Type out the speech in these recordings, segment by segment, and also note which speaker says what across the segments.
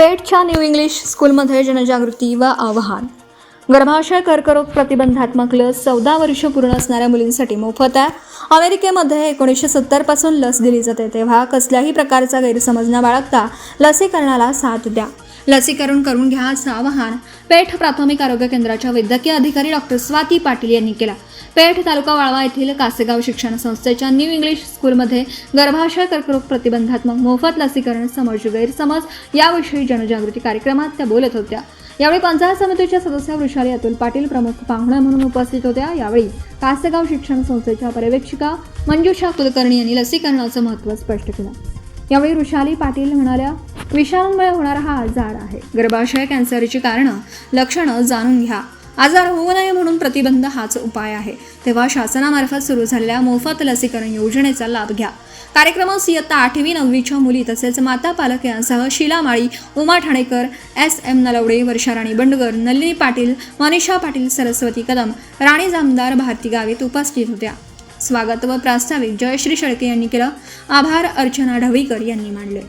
Speaker 1: पेठच्या new English स्कूलमध्ये जनजागृती व आवाहन. गर्भाशय कर्करोग प्रतिबंधात्मक लस 14 वर्ष पूर्ण असणाऱ्या मुलींसाठी मोफत आहे. अमेरिकेमध्ये 1970 पासून लस दिली जाते, तेव्हा कसल्याही प्रकारचा गैरसमज न बाळगता लसीकरणाला साथ द्या. लसीकरण करून घ्या असं आवाहन पेठ प्राथमिक आरोग्य केंद्राच्या वैद्यकीय अधिकारी डॉक्टर स्वाती पाटील यांनी केलं. पेठ तालुका वाळवा येथील कासेगाव शिक्षण संस्थेच्या न्यू इंग्लिश स्कूलमध्ये गर्भाशय कर्करोग प्रतिबंधात्मक मोफत लसीकरण समज गैरसमज याविषयी जनजागृती कार्यक्रमात त्या बोलत होत्या. यावेळी पंचायत समितीच्या सदस्य वृषाली अतुल पाटील प्रमुख पाहुणे म्हणून उपस्थित होत्या. यावेळी कासेगाव शिक्षण संस्थेच्या पर्यवेक्षिका मंजुषा कुलकर्णी यांनी लसीकरणाचं महत्त्व स्पष्ट केलं. यावेळी वृषाली पाटील म्हणाल्या, विषाणूंमुळे होणारा हा आजार आहे. गर्भाशय कॅन्सरची कारणं लक्षणं जाणून घ्या. आजार होऊ नये म्हणून प्रतिबंध हाच उपाय आहे. तेव्हा शासनामार्फत सुरू झालेल्या मोफत लसीकरण योजनेचा लाभ घ्या. कार्यक्रमास इयत्ता 8वी 9वीच्या मुली तसेच माता पालक यांसह शीला माळी, उमा ठाणेकर, SM नलवडे, वर्षाराणी बंडगर, नलिनी पाटील, मनीषा पाटील, सरस्वती कदम, राणी जामदार, भारती गावित उपस्थित होत्या. स्वागत व प्रास्ताविक जयश्री शेळके यांनी केलं. आभार अर्चना ढवळीकर यांनी मानले.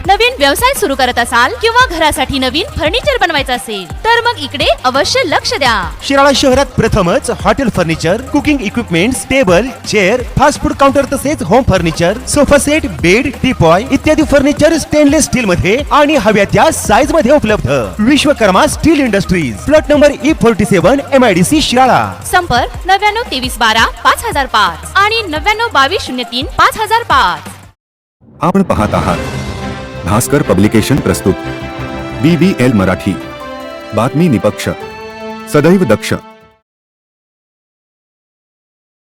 Speaker 2: नवीन व्यवसाय सुरू करत असाल किंवा घरासाठी नवीन फर्निचर बनवायचं असेल तर मग इकडे अवश्य लक्ष द्या.
Speaker 3: शिराळा शहरात प्रथमच hotel furniture, cooking equipments, table, chair, fast food counter तसेच home furniture, sofa set, bed, teapoy इत्यादी फर्निचर स्टेनलेस स्टील मध्ये आणि हव्या त्या साईज मध्ये उपलब्ध. Vishwakarma steel industries, plot number E47, MIDC Shirala.
Speaker 2: संपर्क 99 23 12 5005 आणि 99 22 03 5005.
Speaker 4: आपण पाहत आहात भास्कर पब्लिकेशन प्रस्तुत BBL मराठी. बातमी निपक्ष, सदैव दक्ष.